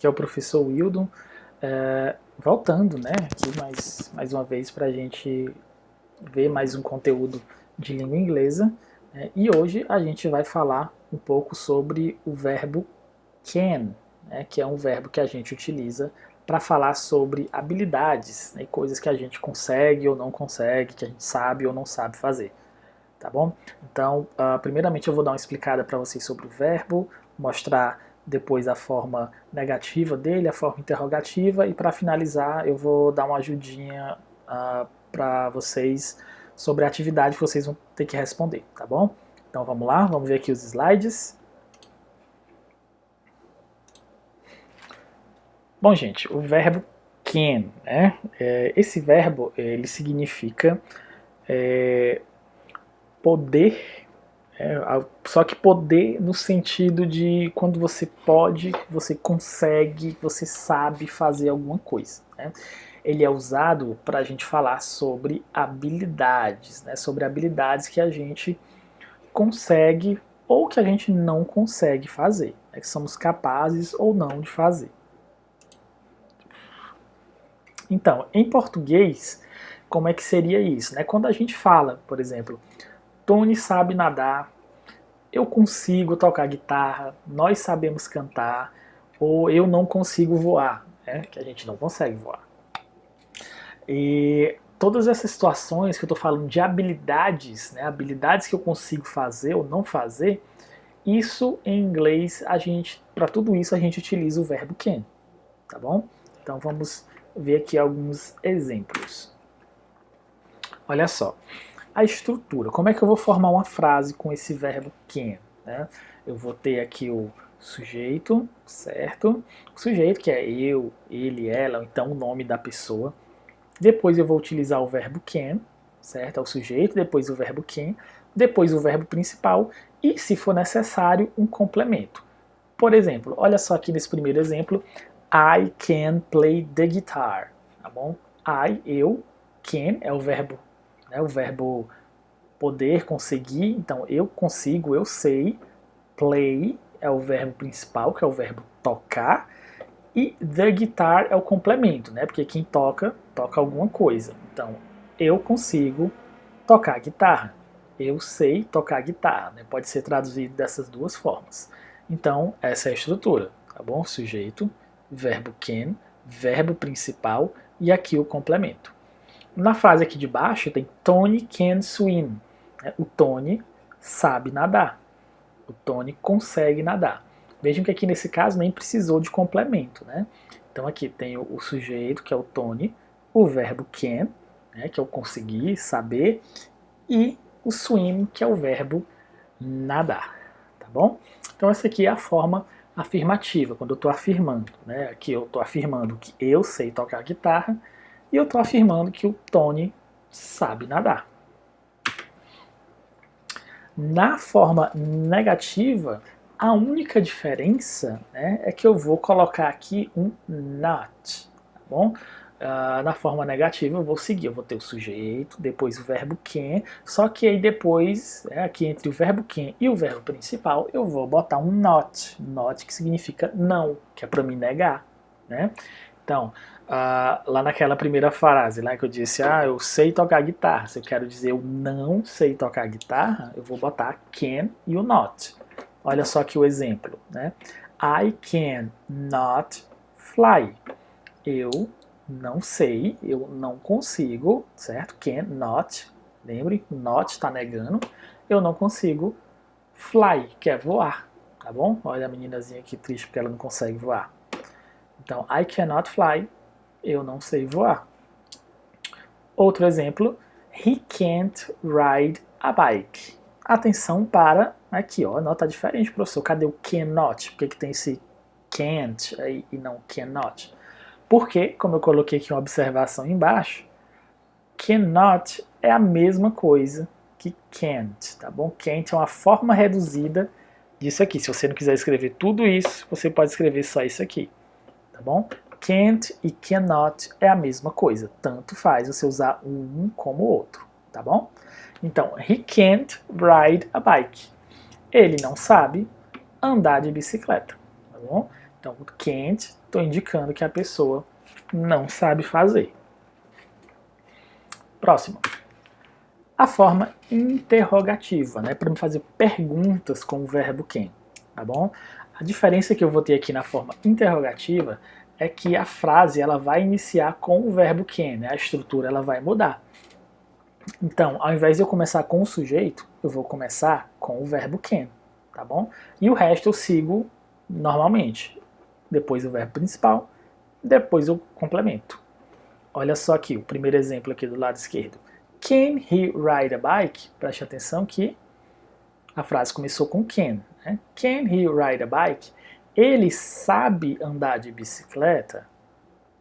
que é o professor Wildon, voltando, né, aqui mais uma vez para a gente ver mais um conteúdo de língua inglesa, né, e hoje a gente vai falar um pouco sobre o verbo can, né, que é um verbo que a gente utiliza para falar sobre habilidades, né, coisas que a gente consegue ou não consegue, que a gente sabe ou não sabe fazer. Tá bom? Então, primeiramente eu vou dar uma explicada para vocês sobre o verbo, mostrar depois a forma negativa dele, a forma interrogativa, e para finalizar eu vou dar uma ajudinha para vocês sobre a atividade que vocês vão ter que responder, tá bom? Então vamos lá, vamos ver aqui os slides. Bom, gente, o verbo can, né? Esse verbo, ele significa poder, só que poder no sentido de quando você pode, você consegue, você sabe fazer alguma coisa, né? Ele é usado para a gente falar sobre habilidades, né? Sobre habilidades que a gente consegue ou que a gente não consegue fazer, né? Que somos capazes ou não de fazer. Então, em português, como é que seria isso, né? Quando a gente fala, por exemplo, Tony sabe nadar, eu consigo tocar guitarra, nós sabemos cantar, ou eu não consigo voar, né? Que a gente não consegue voar. E todas essas situações que eu estou falando de habilidades, né? Habilidades que eu consigo fazer ou não fazer, isso em inglês, para tudo isso a gente utiliza o verbo can, tá bom? Então vamos ver aqui alguns exemplos. Olha só. A estrutura, como é que eu vou formar uma frase com esse verbo can? Né? Eu vou ter aqui o sujeito, certo? O sujeito que é eu, ele, ela, ou então o nome da pessoa. Depois eu vou utilizar o verbo can, certo? É o sujeito, depois o verbo can, depois o verbo principal e, se for necessário, um complemento. Por exemplo, olha só aqui nesse primeiro exemplo, I can play the guitar, tá bom? Eu, can é o verbo, né, o verbo poder, conseguir, então eu consigo, eu sei. Play é o verbo principal, que é o verbo tocar, e the guitar é o complemento, né? Porque quem toca, toca alguma coisa. Então, eu consigo tocar guitarra. Eu sei tocar guitarra, né? Pode ser traduzido dessas duas formas. Então, essa é a estrutura, tá bom? Sujeito, verbo can, verbo principal e aqui o complemento. Na frase aqui de baixo tem Tony can swim. O Tony sabe nadar. O Tony consegue nadar. Vejam que aqui nesse caso nem precisou de complemento, né? Então aqui tem o sujeito, que é o Tony, o verbo can, né, que é o conseguir, saber, e o swim, que é o verbo nadar, tá bom? Então essa aqui é a forma afirmativa, quando eu estou afirmando, né? Aqui eu estou afirmando que eu sei tocar guitarra e eu estou afirmando que o Tony sabe nadar. Na forma negativa, a única diferença, né, é que eu vou colocar aqui um not, tá bom? Na forma negativa eu vou seguir, eu vou ter o sujeito, depois o verbo can, só que aí depois, aqui entre o verbo can e o verbo principal, eu vou botar um not que significa não, que é para me negar, né? Então, lá naquela primeira frase, lá que eu disse, eu sei tocar guitarra, se eu quero dizer eu não sei tocar guitarra, eu vou botar can e o not. Olha só aqui o exemplo, né? I can not fly. Eu não sei, eu não consigo, certo? Can not, lembre, not está negando, eu não consigo fly, que é voar, tá bom? Olha a meninazinha aqui triste porque ela não consegue voar. Então, I cannot fly, eu não sei voar. Outro exemplo, he can't ride a bike. Atenção para, aqui ó, nota diferente, professor, cadê o cannot? Por que tem esse can't aí e não cannot? Porque, como eu coloquei aqui uma observação embaixo, cannot é a mesma coisa que can't, tá bom? Can't é uma forma reduzida disso aqui. Se você não quiser escrever tudo isso, você pode escrever só isso aqui. Tá bom? Can't e cannot é a mesma coisa, tanto faz você usar um como o outro, tá bom? Então, he can't ride a bike. Ele não sabe andar de bicicleta, tá bom? Então, can't, estou indicando que a pessoa não sabe fazer. Próximo. A forma interrogativa, né, para me fazer perguntas com o verbo can, tá bom? A diferença que eu vou ter aqui na forma interrogativa é que a frase ela vai iniciar com o verbo can, né, a estrutura ela vai mudar. Então, ao invés de eu começar com o sujeito, eu vou começar com o verbo can, tá bom? E o resto eu sigo normalmente. Depois o verbo principal, depois o complemento. Olha só aqui, o primeiro exemplo aqui do lado esquerdo. Can he ride a bike? Preste atenção que a frase começou com can. Né? Can he ride a bike? Ele sabe andar de bicicleta?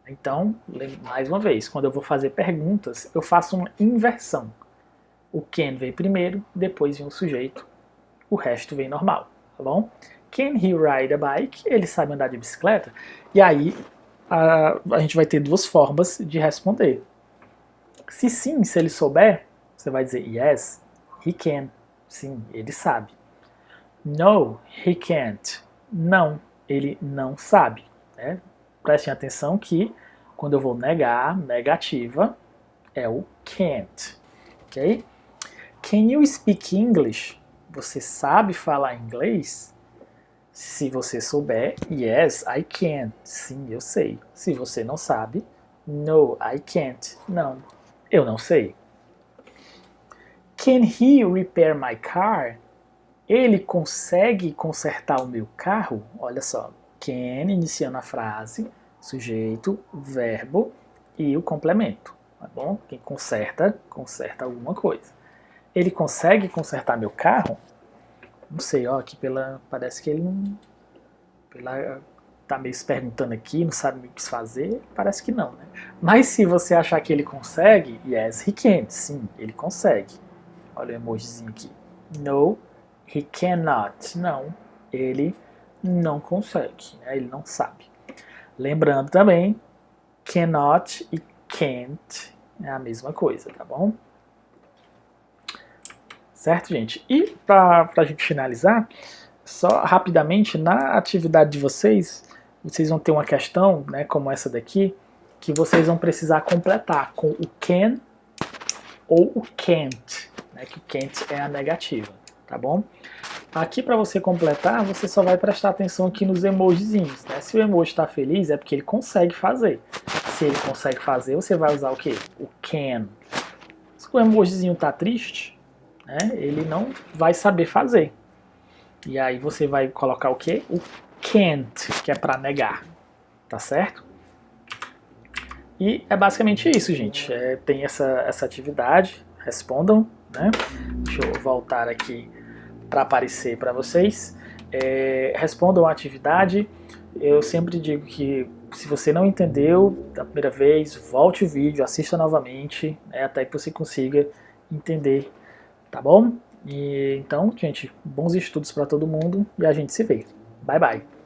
Então, mais uma vez, quando eu vou fazer perguntas, eu faço uma inversão. O can vem primeiro, depois vem o sujeito, o resto vem normal, tá bom? Can he ride a bike? Ele sabe andar de bicicleta? E aí, a gente vai ter duas formas de responder. Se sim, se ele souber, você vai dizer yes, he can. Sim, ele sabe. No, he can't. Não, ele não sabe. Né? Prestem atenção que quando eu vou negar, negativa, é o can't. Ok? Can you speak English? Você sabe falar inglês? Se você souber, yes, I can. Sim, eu sei. Se você não sabe, no, I can't. Não, eu não sei. Can he repair my car? Ele consegue consertar o meu carro? Olha só, can iniciando a frase, sujeito, verbo e o complemento, tá bom? Quem conserta, conserta alguma coisa. Ele consegue consertar meu carro? Não sei, ó, aqui parece que ele não... tá meio se perguntando aqui, não sabe o que fazer, parece que não, né? Mas se você achar que ele consegue, yes, he can, sim, ele consegue. Olha o emojizinho aqui. No, he cannot. Não, ele não consegue, né? Ele não sabe. Lembrando também, cannot e can't é a mesma coisa, tá bom? Certo, gente? E para a gente finalizar, só rapidamente, na atividade de vocês vão ter uma questão, né, como essa daqui, que vocês vão precisar completar com o can ou o can't, né, que can't é a negativa, tá bom? Aqui para você completar, você só vai prestar atenção aqui nos emojizinhos, né? Se o emoji está feliz é porque ele consegue fazer. Se ele consegue fazer, você vai usar o quê? O can. Se o emojizinho está triste, né, ele não vai saber fazer. E aí você vai colocar o quê? O can't, que é para negar, tá certo? E é basicamente isso, gente. Tem essa atividade, respondam, né? Deixa eu voltar aqui para aparecer para vocês. Respondam a atividade. Eu sempre digo que se você não entendeu da primeira vez, volte o vídeo, assista novamente, né, até que você consiga entender, tá bom? E então, gente, bons estudos para todo mundo e a gente se vê. Bye, bye.